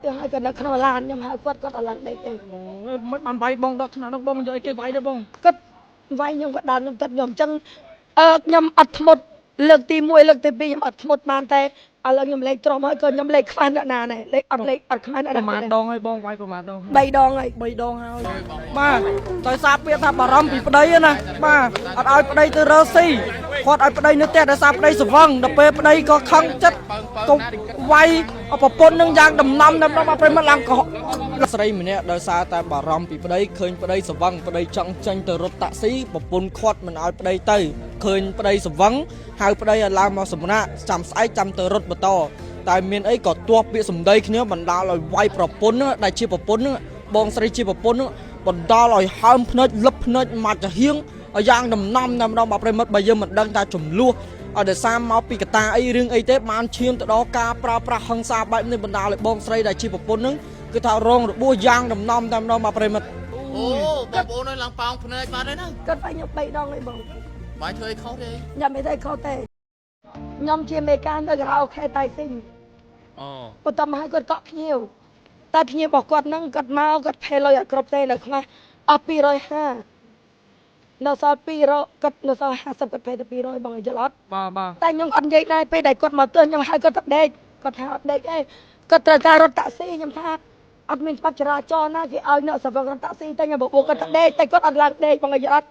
tiếng hai cái nó không lan nhưng hai quất có lần đấy thì mất bàn vay bông đó nó bông rồi cái vay đó bông cất vay nhưng có đàn nhưng tất nhom chân nhom ắt một lực tìm mùi lực tìm bi nhom ắt một bàn tay lần nhom lấy trộm hơi còn nhom lấy khoan đã này lấy ắt khoan đã ប្រមាណដងហើយបងវាយប្រមាណដង 3 ដងហើយ 3 ដងហើយបាទដោយសារពាក្យថាបារម្ភពីប្តីណាបាទអត់ឲ្យប្តីទៅរើស៊ីគាត់ឲ្យប្តីនៅផ្ទះដោយសារប្តីស្វឹងដល់ពេលប្តីក៏ខឹងចិត្តក៏វាយប្រពន្ធនឹងយ៉ាងដំណំដល់ប្រិមត្តឡើងកុហកស្រីម្នាក់ដោយសារតែបារម្ភពីប្តីឃើញប្តីស្វឹងប្តីចង់ចាញ់ទៅរត់តាក់ស៊ីប្រពន្ធខាត់មិនឲ្យប្តីទៅឃើញប្តីស្វឹងហៅប្តីឲ្យឡើងមកសម្រាប់ចាំស្អែកចាំទៅរត់បន្តតែមានអីក៏ទាស់ពាក្យសម្ដីគ្នាបណ្ដាលឲ្យវាយប្រពន្ធដែលជាប្រពន្ធបងស្រីជាប្រពន្ធបណ្ដាលឲ្យហើមភ្នែកលឹបភ្នែកមកចាហៀងយ៉ាងដំណំតែម្ដងបាទប្រិមិត្តបើយើងមិនដឹងថាចំនួនឲ្យដោយសារមកពីកតាអីរឿងអីទេបានឈានទៅដល់ការប្រើប្រាស់ហិង្សាបែបនេះបណ្ដាលឲ្យបងស្រីដែលជាប្រពន្ធនឹងគឺថារងរបួសយ៉ាងដំណំតែម្ដងបាទប្រិមិត្តអូបងប្អូនឲ្យឡើងប៉ោងភ្នែកបាត់ហើយណាគាត់វាយខ្ញុំ3 ដងហើយបងបាយធ្វើឲ្យខុសទេខ្ញុំមិនthấyខុសទេខ្ញុំជាមេការនៅក្រៅខេត្តតៃស៊ីងអូបន្ទាប់មកឲ្យគាត់កក់ភ្ញៀវតែភ្ញៀវរបស់គាត់ហ្នឹងគាត់មកគាត់ផេលុយអត់គ្រប់ទេនៅខ្លះអស់250នៅសល់200គាត់នៅសល់50គាត់ផេទៅ200បងយល់អត់បាទតែខ្ញុំអត់និយាយដែរពេលដែលគាត់មកទើខ្ញុំហៅគាត់ទៅដេកគាត់ថាអត់ដេកទេគាត់ត្រូវការរត់តាក់ស៊ីខ្ញុំថាអត់មានច្បាប់ចរាចរណ៍ណាគេឲ្យអ្នកសម្រាប់រត់តាក់ស៊ីតែខ្ញុំបបួលគាត់ទៅដេកតែគាត់អត់ឡើងដេកបងយល់អត់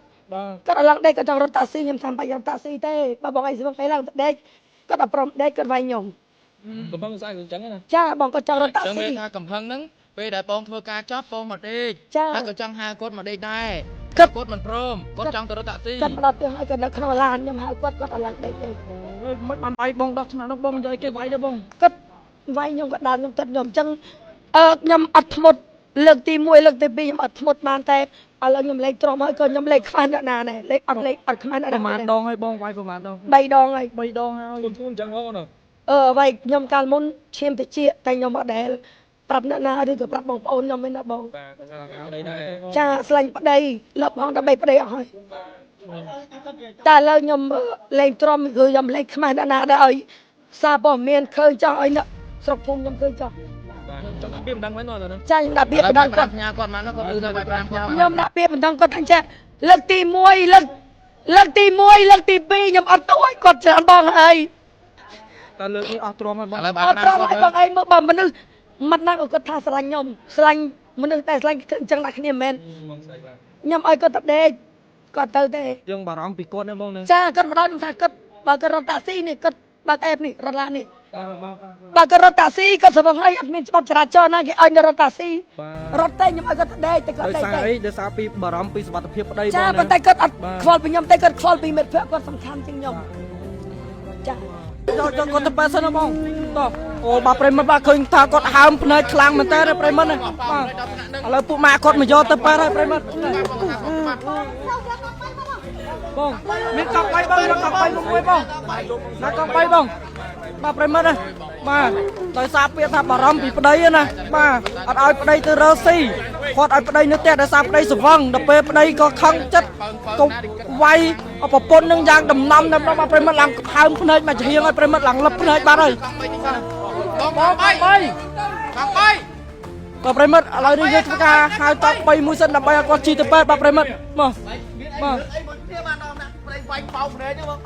គាត់អត់ឡើងដេកគាត់ចង់រត់តាក់ស៊ីខ្ញុំថាបាច់រត់តាក់ស៊ីទេបើបងឯងស្មឹងពេលឡើងទៅដេកគាត់អត់ព្រមដេកគាត់វាយខ្ញុំកំពុងស្អែកអញ្ចឹងណាចាបងគាត់ចង់រត់តាក់ស៊ីចឹងថាកំហឹងហ្នឹងពេលដែលបងធ្វើការចប់បងមកដេកហើយក៏ចង់ហៅគាត់មកដេកដែរគាត់មិនព្រមគាត់ចង់ទៅរត់តាក់ស៊ីគាត់មកដល់ផ្ទះហើយគាត់នៅក្នុងឡានខ្ញុំហៅគាត់អត់ឡើងដេកទេមិនបានវាយបងដល់ឆ្នាំនោះបងនិយាយគេវាយទៅបងគាត់វាយខ្ញុំគាត់ដើរខ្ញុំទឹកខ្ញុំអញ្ចឹងខ្ញុំអត់ធ្មត់លើកទី1លើកទី2ខ្ញុំអត់ធ្មត់បានតែឥឡូវខ្ញុំលេខទ្រាំហើយក៏ខ្ញុំលេខខ្វាន់ណានេះលេខអត់ខ្វាន់ណាប្រមាណដងហើយបងវាយប្រមាណដង3 ដងហើយ3 ដងហើយខ្លួនអញ្ចឹងបងណាវាយខ្ញុំកាលមុនឈាមតិចតែខ្ញុំអត់ដែលប្រាប់អ្នកណាឬក៏ប្រាប់បងប្អូនខ្ញុំមិនណាបងចាស្លាញ់ប្តីលបហងដើម្បីប្តីអស់ហើយតែឥឡូវខ្ញុំលេងទ្រាំគឺខ្ញុំលេខខ្មាស់អ្នកណាដែរឲ្យសារព័ត៌មានឃើញចង់ឲ្យអ្នកស្រុកភូមិខ្ញុំឃើញចង់ចង់ពាក្យបណ្ដឹងមែនបងចាខ្ញុំដាក់ពាក្យបណ្ដឹងគាត់ផ្ញើគាត់មកគាត់គឺថា5ផ្ញើខ្ញុំដាក់ពាក្យបណ្ដឹងគាត់ថាចាលើកទី1លើកទី2ខ្ញុំអត់ទួយគាត់ច្រើនបងហើយតែលើកនេះអស់ទ្រាំហើយបងឥឡូវអត់ទ្រាំហើយបងឯងមើលបើមនុស្សមិនណាគាត់ថាស្រឡាញ់ខ្ញុំស្រឡាញ់មនុស្សតែស្រឡាញ់អញ្ចឹងដាក់គ្នាមែនខ្ញុំឲ្យគាត់ទៅដេកគាត់ទៅទេយើងបារម្ភពីគាត់ណាបងចាគាត់មកដល់ខ្ញុំថាគាត់បើគាត់រត់តាក់ស៊ីនេះគាត់បើកអេបនេះរត់ឡាននេះបើគាត់រត់តាក់ស៊ីគាត់ស្វឹងហើយអត់មានច្បាប់ចរាចរណ៍ណាគេឲ្យរត់តាក់ស៊ីរត់តែខ្ញុំឲ្យគាត់ទៅដេកតែគាត់ដេកដោយសារអីដោយសារពីបារម្ភពីសុខភាពប្តីបងចាប៉ុន្តែគាត់អត់ខ្វល់ពីខ្ញុំតែគាត់ខ្វល់ពីមិត្តភក្តិគាត់សំខាន់ជាងខ្ញុំចាចូលគាត់ទៅប៉ែសិនណាបងតោះអូបាទប្រិមិត្តបាទឃើញថាគាត់ហើមភ្នែកខ្លាំងមែនតើប្រិមិត្តណាបាទឥឡូវពួកម៉ាក់គាត់មកយកទៅប៉ែហើយប្រិមិត្តបងមានកង់3បងយកកង់3មួយបងណាកង់3បងបាទប្រិមិត្តណាបាទដោយសារពាក្យថាបារម្ភពីប្តីណាបាទអត់ឲ្យប្តីទៅរើស៊ីគាត់ឲ្យប្តីនៅផ្ទះដោយសារប្តីស្វឹងដល់ពេលប្តីក៏ខឹងចិត្តក៏វាយប្រពន្ធនឹងយ៉ាងដំណំតែម្ដងបាទប្រិមិត្តឡើងហើមភ្នែកមកចាហៀងឲ្យប្រិមិត្តឡើងលឹបភ្នែកបាត់ហើយបង3បាទប្រិមិត្តឥឡូវនេះយើងធ្វើការហៅតប3មួយសិនដើម្បីឲ្យគាត់ជីទៅពេទ្យបាទប្រិមិត្តបាទ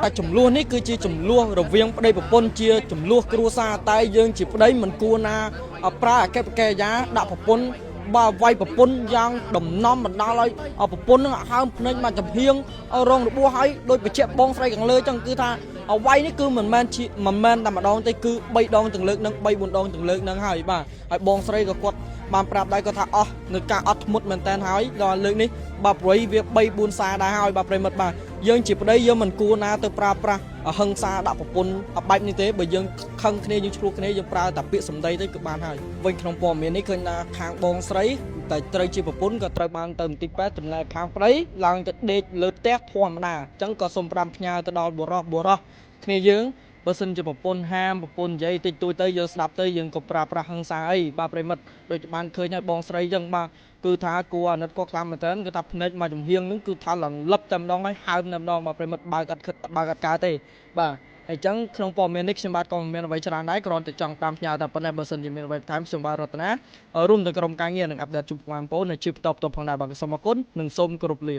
តែចំនួននេះគឺជាចំនួនរវាងប្តីប្រពន្ធជាចំនួនគ្រួសារតែយើងជាប្តីមិនគួរណាប្រើអកេបកិរិយាដាក់ប្រពន្ធបើវាយប្រពន្ធយ៉ាងដំណំបណ្ដាលឲ្យប្រពន្ធនឹងហើមភ្នែកមកចំហៀងរងរបួសហើយដោយបញ្ជាក់បងស្រីខាងលើចឹងគឺថាអវ័យនេះគឺមិនមែនតែម្ដងទេគឺ3ដងទាំងលើកនឹង3 4ដងទាំងលើកនឹងហើយបាទហើយបងស្រីក៏គាត់បានប្រាប់ដែរគាត់ថាអស់នៅការអត់ធ្មត់មែនតើហើយដល់លើកនេះបាទព្រួយវា3 4សារដែរហើយបាទប្រិមិត្តបាទយើងជាប្តីយើងមិនគួរណាទៅប្រើប្រាស់ហិង្សាដាក់ប្រពន្ធបែបនេះទេបើយើងខឹងគ្នាយើងឆ្លោះគ្នាយើងប្រើតែពាក្យសម្ដីទៅគឺបានហើយវិញក្នុងព័ត៌មាននេះឃើញថាខាងបងស្រីតែត្រូវជាប្រពន្ធក៏ត្រូវបានទៅមន្ទីរពេទ្យចំណែកខាងប្តីឡើងទៅដេកលើផ្ទះធម្មតាអញ្ចឹងក៏សូម5ផ្ញើទៅដល់បុរសគ្នាយើងបើសិនជាប្រពន្ធហាមប្រពន្ធនិយាយតិចតួចទៅយើងស្ដាប់ទៅយើងក៏ប្រើប្រាស់ហិង្សាអីបាទប្រិមិត្តដូចបានឃើញហើយបងស្រីអញ្ចឹងបាទគឺថាគួរអាណិតគាត់ខ្លាំងមែនតើគឺថាភ្នែកមកចំហៀងហ្នឹងគឺថាលលឹបតែម្ដងហើយហើមតែម្ដងបាទប្រិមិត្តបើកអត់កើតទេបាទ អញ្ចឹងក្នុងព័ត៌មាននេះខ្ញុំបាទក៏មានអ្វីច្រើនដែរគ្រាន់តែចង់តាមផ្ញើតែប៉ុណ្ណេះបើសិនជាមានអ្វីបន្ថែមខ្ញុំបាទរតនារួមទាំងក្រុមការងារនឹងអាប់ដេតជូនបងប្អូននៅជាបន្តផងដែរបាទសូមអរគុណនិងសូមគោរពលា